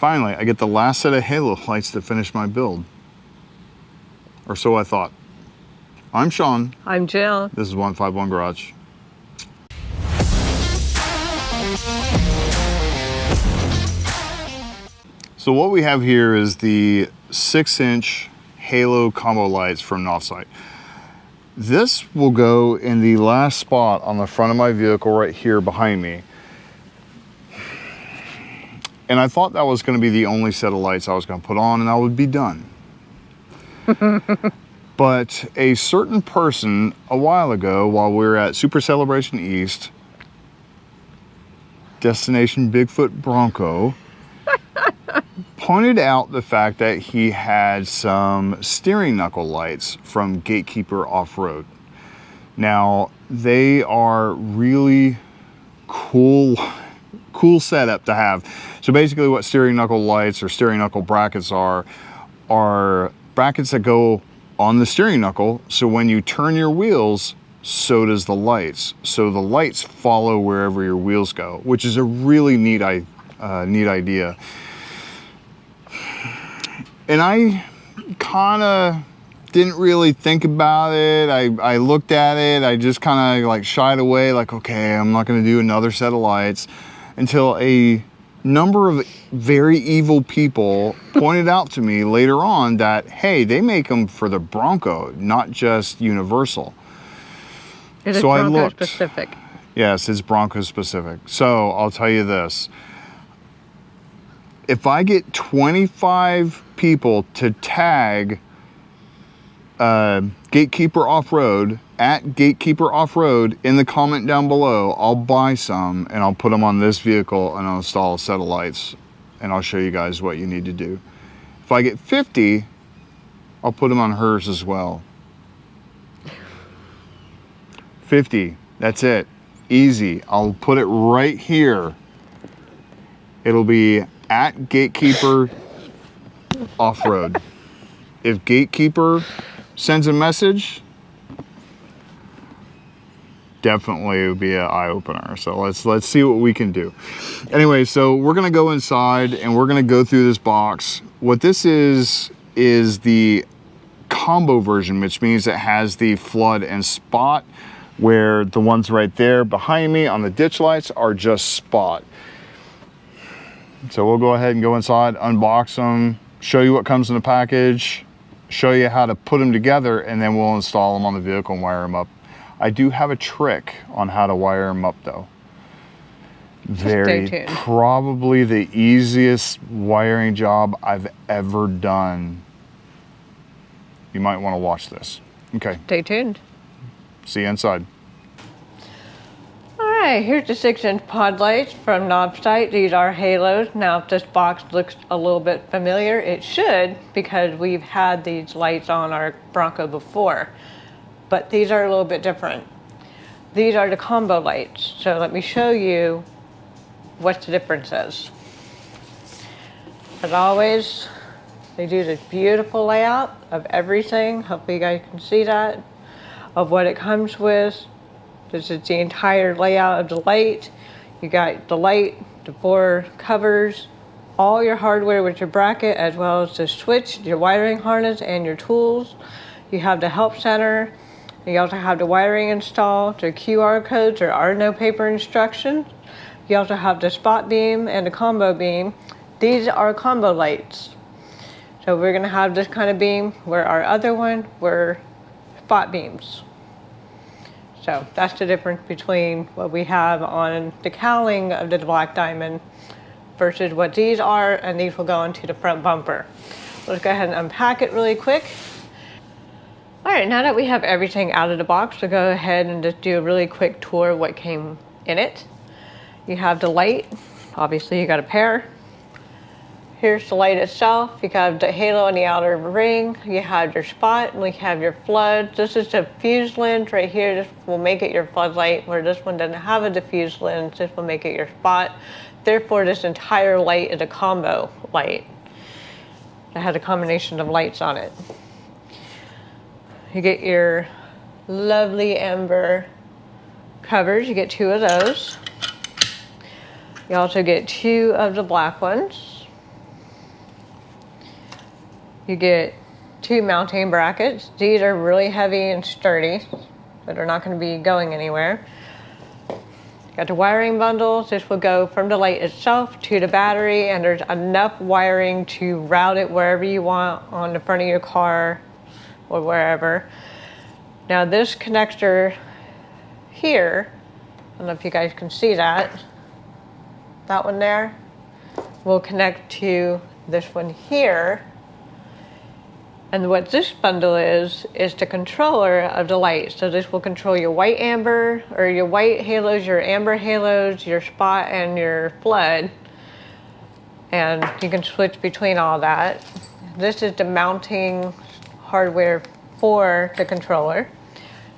Finally, I get the last set of halo lights to finish my build. Or so I thought. I'm Shawn. I'm Jill. This is 151 Garage. So what we have here is the 6-inch halo combo lights from NovSight. This will go in the last spot on the front of my vehicle right here behind me. And I thought that was going to be the only set of lights I was going to put on and I would be done. But a certain person a while ago, while we were at Super Celebration East, Destination Bigfoot Bronco, pointed out the fact that he had some steering knuckle lights from Gatekeeper Offroad. Now, they are really cool setup to have. So basically what steering knuckle lights or steering knuckle brackets are brackets that go on the steering knuckle, so when you turn your wheels, so does the lights. So the lights follow wherever your wheels go, which is a really neat idea. And I kind of didn't really think about it. I looked at it, I just kind of like shied away, like, okay, I'm not going to do another set of lights, until a number of very evil people pointed out to me later on that, hey, they make them for the Bronco, not just universal. It is Bronco specific. Yes, it's Bronco specific. So I'll tell you this. If I get 25 people to tag Gatekeeper Offroad at Gatekeeper Offroad in the comment down below, I'll buy some and I'll put them on this vehicle and I'll install a set of lights and I'll show you guys what you need to do. If I get 50, I'll put them on hers as well. 50, that's it. Easy. I'll put it right here. It'll be at Gatekeeper Offroad. If Gatekeeper sends a message, definitely it would be an eye-opener. So let's see what we can do. Anyway, so we're gonna go inside and we're gonna go through this box. What this is the combo version, which means it has the flood and spot, where the ones right there behind me on the ditch lights are just spot. So we'll go ahead and go inside, unbox them, show you what comes in the package, show you how to put them together, and then we'll install them on the vehicle and wire them up. I do have a trick on how to wire them up though. Probably the easiest wiring job I've ever done. You might want to watch this. Okay. Stay tuned. See you inside. All right, here's the 6-inch pod lights from NovSight. These are halos. Now, if this box looks a little bit familiar, it should, because we've had these lights on our Bronco before. But these are a little bit different. These are the combo lights. So let me show you what the difference is. As always, they do this beautiful layout of everything. Hopefully you guys can see that, of what it comes with. This is the entire layout of the light. You got the light, the 4 covers, all your hardware with your bracket, as well as the switch, your wiring harness, and your tools. You have the help center. You also have the wiring installed, the QR codes. There are no paper instructions. You also have the spot beam and the combo beam. These are combo lights. So we're gonna have this kind of beam, where our other one were spot beams. So that's the difference between what we have on the cowling of the Black Diamond versus what these are, and these will go into the front bumper. Let's go ahead and unpack it really quick. All right, now that we have everything out of the box, we'll go ahead and just do a really quick tour of what came in it. You have the light. Obviously you got a pair. Here's the light itself. You have the halo on the outer ring. You have your spot, and we have your flood. This is the diffuse lens right here. This will make it your floodlight, where this one doesn't have a diffuse lens. This will make it your spot. Therefore, this entire light is a combo light. It has a combination of lights on it. You get your lovely amber covers. You get 2 of those. You also get 2 of the black ones. You get 2 mounting brackets. These are really heavy and sturdy, so they're not going to be going anywhere. Got the wiring bundles. This will go from the light itself to the battery, and there's enough wiring to route it wherever you want on the front of your car or wherever. Now this connector here, I don't know if you guys can see that one there, will connect to this one here. And what this bundle is the controller of the light. So this will control your white amber, or your white halos, your amber halos, your spot, and your flood. And you can switch between all that. This is the mounting hardware for the controller,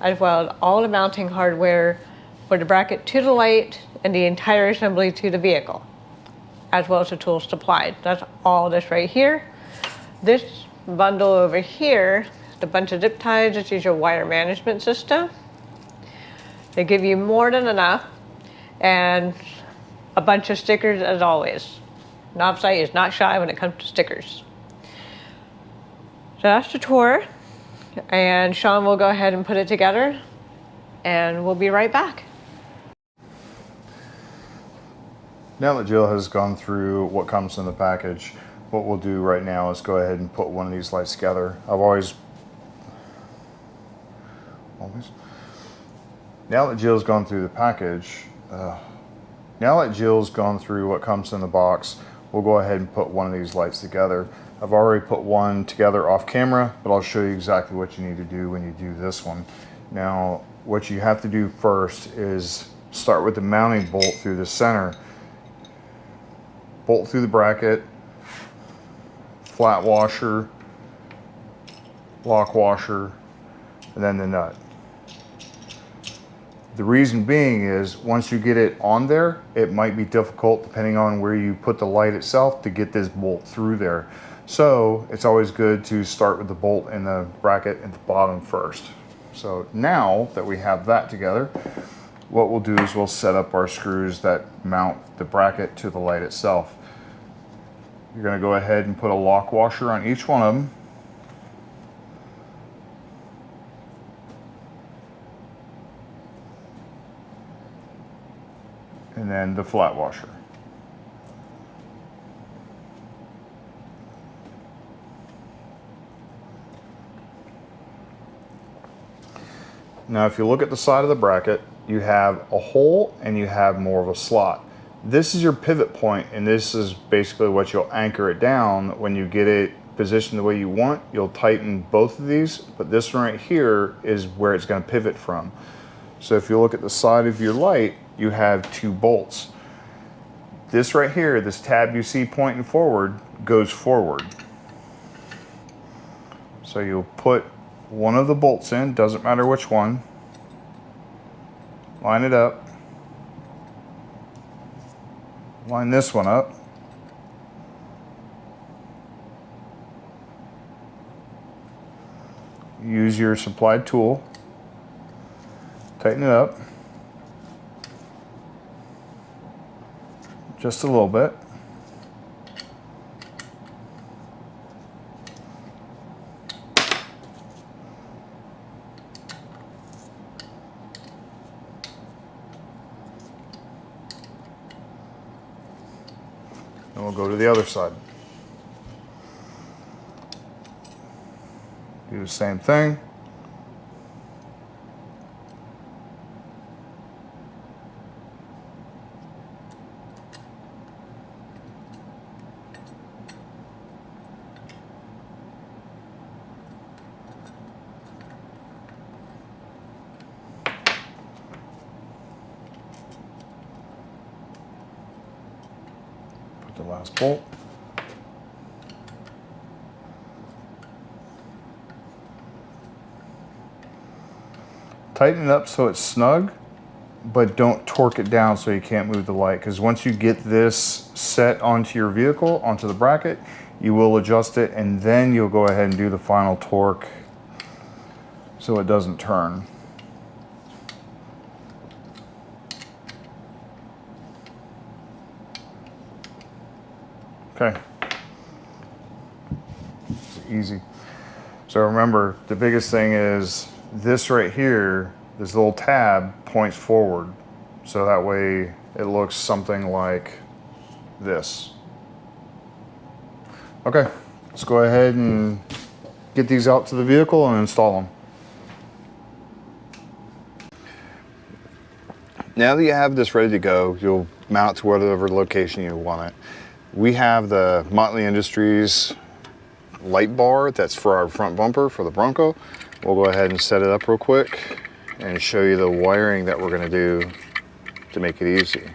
as well as all the mounting hardware for the bracket to the light and the entire assembly to the vehicle, as well as the tools supplied. That's all this right here. This bundle over here, the bunch of zip ties, this is your wire management system. They give you more than enough, and a bunch of stickers as always. NovSight is not shy when it comes to stickers. So that's the tour, and Shawn will go ahead and put it together, and we'll be right back. Now that Jill has gone through what comes in the package, what we'll do right now is go ahead and put one of these lights together. Now that Jill's gone through the package, now that Jill's gone through what comes in the box, we'll go ahead and put one of these lights together. I've already put one together off camera, but I'll show you exactly what you need to do when you do this one. Now, what you have to do first is start with the mounting bolt through the center. Bolt through the bracket, flat washer, lock washer, and then the nut. The reason being is once you get it on there, it might be difficult, depending on where you put the light itself, to get this bolt through there. So it's always good to start with the bolt in the bracket at the bottom first. So now that we have that together, what we'll do is we'll set up our screws that mount the bracket to the light itself. You're going to go ahead and put a lock washer on each one of them. And then the flat washer. Now if you look at the side of the bracket, you have a hole and you have more of a slot. This is your pivot point, and this is basically what you'll anchor it down. When you get it positioned the way you want, you'll tighten both of these, but this one right here is where it's going to pivot from. So if you look at the side of your light, you have 2 bolts. This right here, this tab you see pointing forward, goes forward. So you'll put one of the bolts in, doesn't matter which one, line it up, line this one up, use your supplied tool, tighten it up just a little bit. And we'll go to the other side. Do the same thing. The last bolt. Tighten it up so it's snug, but don't torque it down so you can't move the light, because once you get this set onto your vehicle, onto the bracket, you will adjust it, and then you'll go ahead and do the final torque so it doesn't turn. Okay. So easy. So remember, the biggest thing is this right here, this little tab points forward. So that way it looks something like this. Okay, let's go ahead and get these out to the vehicle and install them. Now that you have this ready to go, you'll mount to whatever location you want it. We have the Motley Industries light bar that's for our front bumper for the Bronco. We'll go ahead and set it up real quick and show you the wiring that we're going to do to make it easy.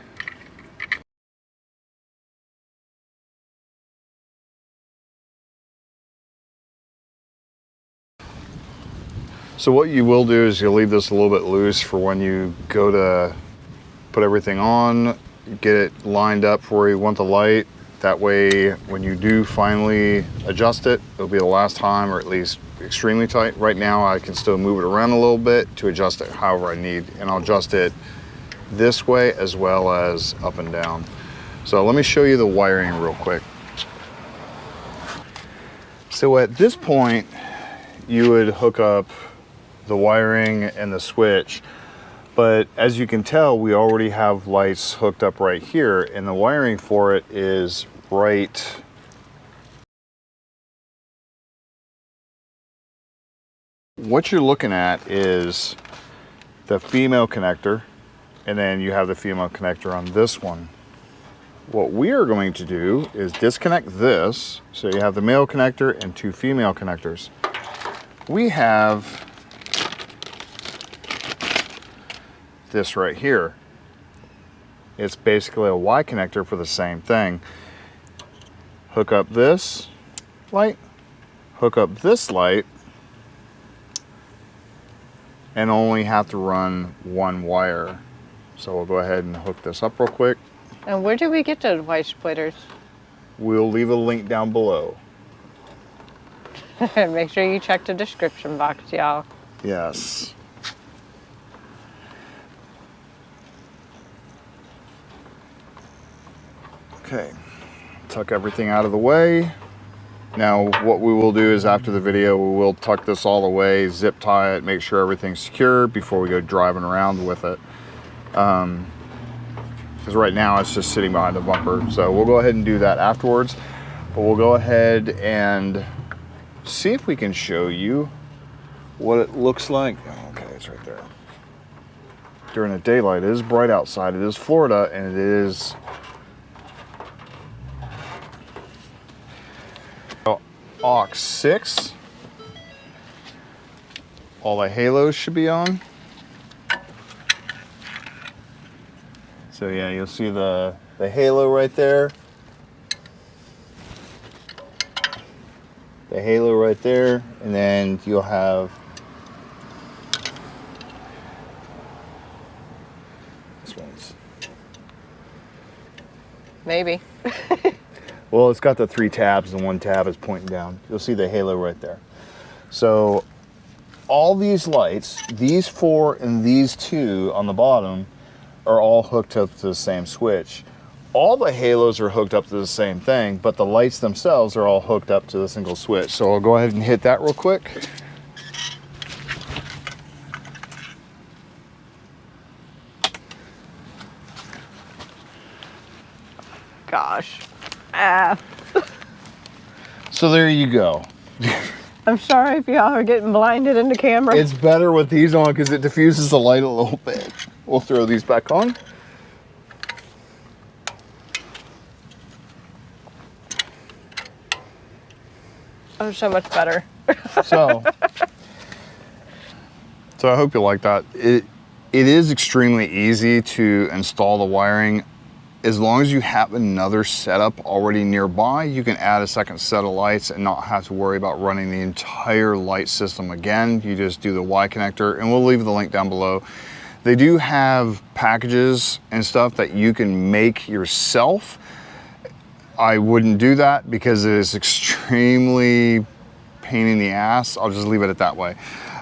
So what you will do is you'll leave this a little bit loose for when you go to put everything on, get it lined up for where you want the light. That way, when you do finally adjust it, it'll be the last time, or at least extremely tight. Right now, I can still move it around a little bit to adjust it however I need, and I'll adjust it this way as well as up and down. So let me show you the wiring real quick. So at this point, you would hook up the wiring and the switch. But as you can tell, we already have lights hooked up right here, and the wiring for it is right what you're looking at is the female connector, and then you have the female connector on this one. What we are going to do is disconnect this, so you have the male connector and two female connectors. We have this right here. It's basically a Y connector for the same thing. Hook up this light, hook up this light, and only have to run one wire. So we'll go ahead and hook this up real quick. And where do we get those white splitters? We'll leave a link down below. Make sure you check the description box, y'all. Yes. Okay, tuck everything out of the way. Now what we will do is after the video, we will tuck this all away, zip tie it, make sure everything's secure before we go driving around with it. Because right now it's just sitting behind the bumper. So we'll go ahead and do that afterwards. But we'll go ahead and see if we can show you what it looks like. Okay, it's right there. During the daylight, it is bright outside. It is Florida, and it is aux 6. All the halos should be on. So yeah, you'll see the halo right there. The halo right there, and then you'll have this one's Maybe. well, it's got the 3 tabs and 1 tab is pointing down. You'll see the halo right there. So all these lights, these 4 and these 2 on the bottom, are all hooked up to the same switch. All the halos are hooked up to the same thing, but the lights themselves are all hooked up to the single switch. So I'll go ahead and hit that real quick. Gosh. Ah. So there you go. I'm sorry if y'all are getting blinded in the camera. It's better with these on because it diffuses the light a little bit. We'll throw these back on. Oh, so much better. So I hope you like that. It is extremely easy to install the wiring. As long as you have another setup already nearby, you can add a second set of lights and not have to worry about running the entire light system again. You just do the Y connector, and we'll leave the link down below. They do have packages and stuff that you can make yourself. I wouldn't do that because it is extremely pain in the ass. I'll just leave it at that way.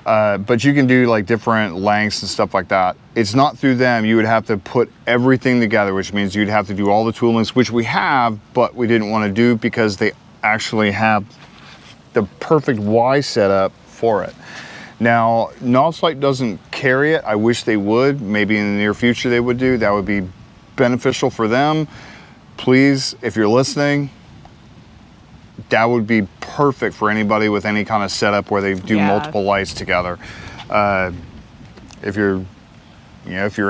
But you can do like different lengths and stuff like that. It's not through them. You would have to put everything together, which means you'd have to do all the toolings, which we have, but we didn't want to do because they actually have the perfect Y setup for it. Now, NovSight doesn't carry it. I wish they would. Maybe in the near future they would do. That would be beneficial for them. Please, if you're listening, that would be perfect for anybody with any kind of setup where they do multiple lights together. If you're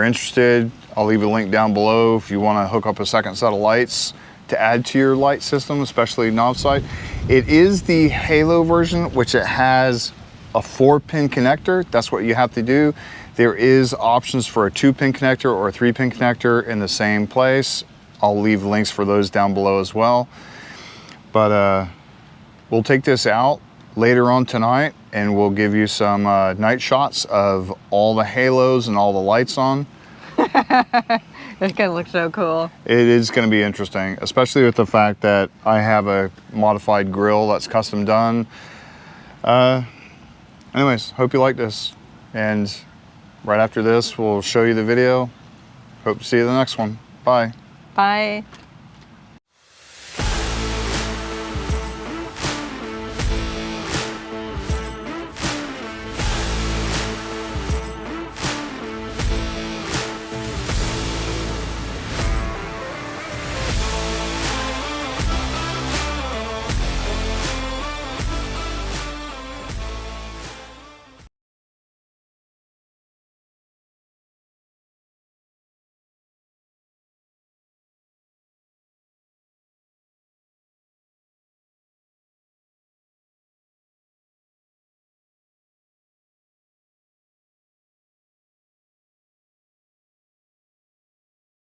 interested, I'll leave a link down below if you want to hook up a second set of lights to add to your light system, especially NovSight. It is the Halo version, which it has a 4-pin connector. That's what you have to do. There is options for a 2-pin connector or a 3-pin connector in the same place. I'll leave links for those down below as well. But we'll take this out later on tonight and we'll give you some night shots of all the halos and all the lights on. It's gonna look so cool. It is gonna be interesting, especially with the fact that I have a modified grill that's custom done. Anyways, hope you like this. And right after this, we'll show you the video. Hope to see you in the next one. Bye. Bye.